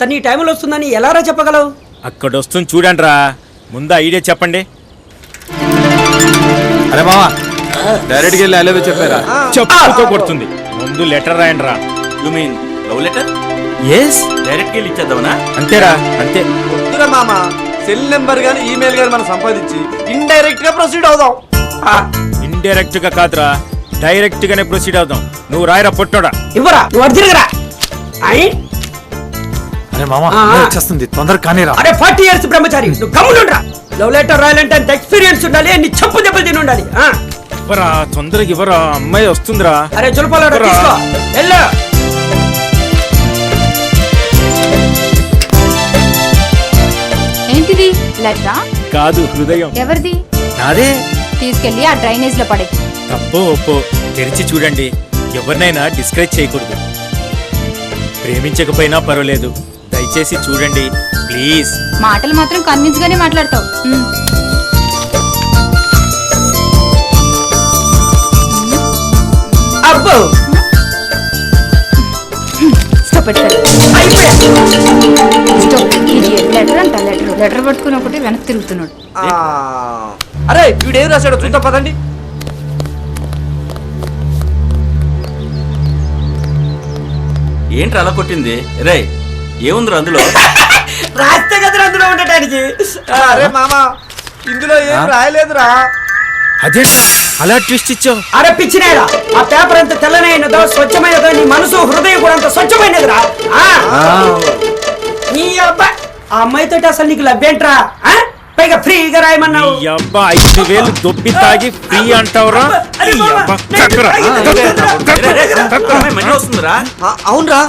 తను ఈ టైంలో వస్తుందని ఎలారా చెప్పగలవు? అక్కడ వస్తుంది చూడండి రా, ముందు ఐడియా చెప్పండి. అరే మావా, డైరెక్ట్ గా వెళ్ళి అలేవే చెప్పారా? చెప్పుతో కొడుతుంది. ముందు లెటర్ రాయండి రా. You mean love letter? Yes, direct గా ఇచ్చేద్దామనా? అంతేరా, అంతే. వద్దురా మామ, సెల్ నెంబర్ గానీ ఈమెయిల్ గానీ మనం సంపాదించి ఇండైరెక్ట్ గా ప్రొసీడ్ అవుదాం. ఇండైరెక్ట్ గా కాదురా, డైరెక్ట్ గానే ప్రొసీడ్ అవుదాం. నువ్వు రాయరా పొట్టోడా. ఇవ్వరా, నువ్వు అటు తిరగరా. అరే మామ, వచ్చేస్తుంది, తొందరగా కానీరా. అరే 40 years బ్రహ్మచారి, నువ్వు గమ్మునుండ్రా. లవ్ లెటర్ రాయాలంటే అంత ఎక్స్పీరియన్స్ ఉండాలి, నీ చెప్పు దెబ్బలు తిని ఉండాలి. ఇవ్వరా, తొందరగా ఇవ్వరా, అమ్మాయి వస్తుందిరా. అరే జులపాలు తీసుకో, వెళ్ళు. ఏంటిది, లెటరా? కాదు, హృదయం. ఎవరిది? నాదే. తీసుకెళ్లి ఆ డ్రైనేజ్ లో పడే. తప్పో ఒప్పో తెరిచి చూడండి. ఎవరినైనా డిస్కరేజ్ చేయకూడదు. ప్రేమించకపోయినా పర్వాలేదు, దయచేసి చూడండి ప్లీజ్. మాటలు మాత్రం కన్విన్స్ గానే మాట్లాడతావు. అబ్బో, లెటర్ అంట, లెటర్ పట్టుకుని ఒకటి వెనక్కి తిరుగుతున్నాడు. అరే వీడేం రాశాడో చూద్దాం పదండి. ఏంటి అలా కొట్టింది? రే ఏముందిరా అందులో? రాస్తే కదరా అందులో ఉండటానికి. అరే మామ, ఇందులో ఏం రాయలేదురా. అదే అలా ట్విస్ట్ ఇచ్చావు. అరే పిచ్చినేరా, ఆ పేపర్ ఎంత తెల్లనైనదో స్వచ్ఛమైనదో నీ మనసు హృదయం కూడా అంత స్వచ్ఛమైనదిరా. నీ అబ్బా, ఆ అమ్మాయితో అసలు నీకు లభ్యంట్రా? పైగా ఫ్రీగా రాయమన్నావు. 5,000 దొబ్బి తాగి ఫ్రీ అంటావురా? మనీ వస్తుందిరా? అవునరా,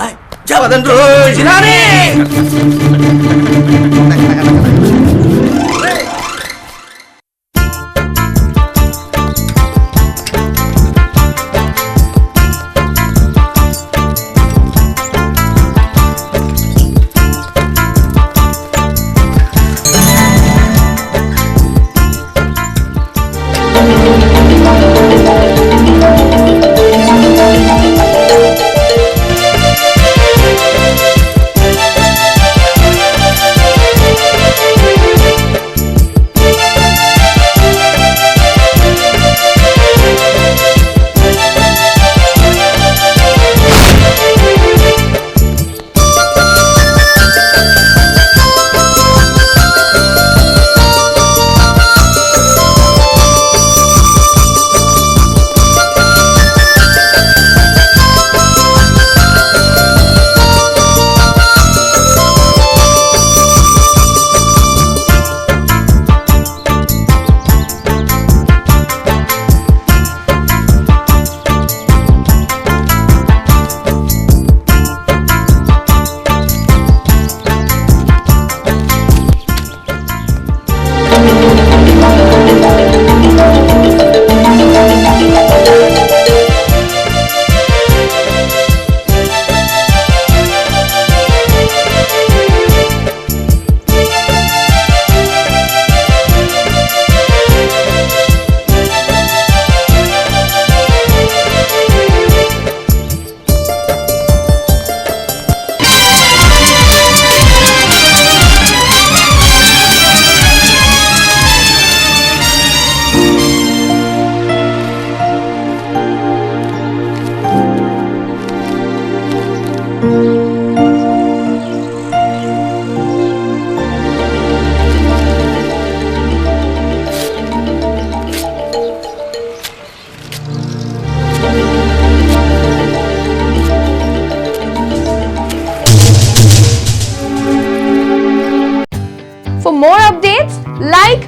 For more updates, like,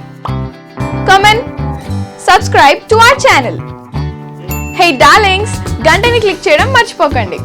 comment, subscribe to our channel. Hey darlings, గంటని click చేయడం మర్చిపోకండి.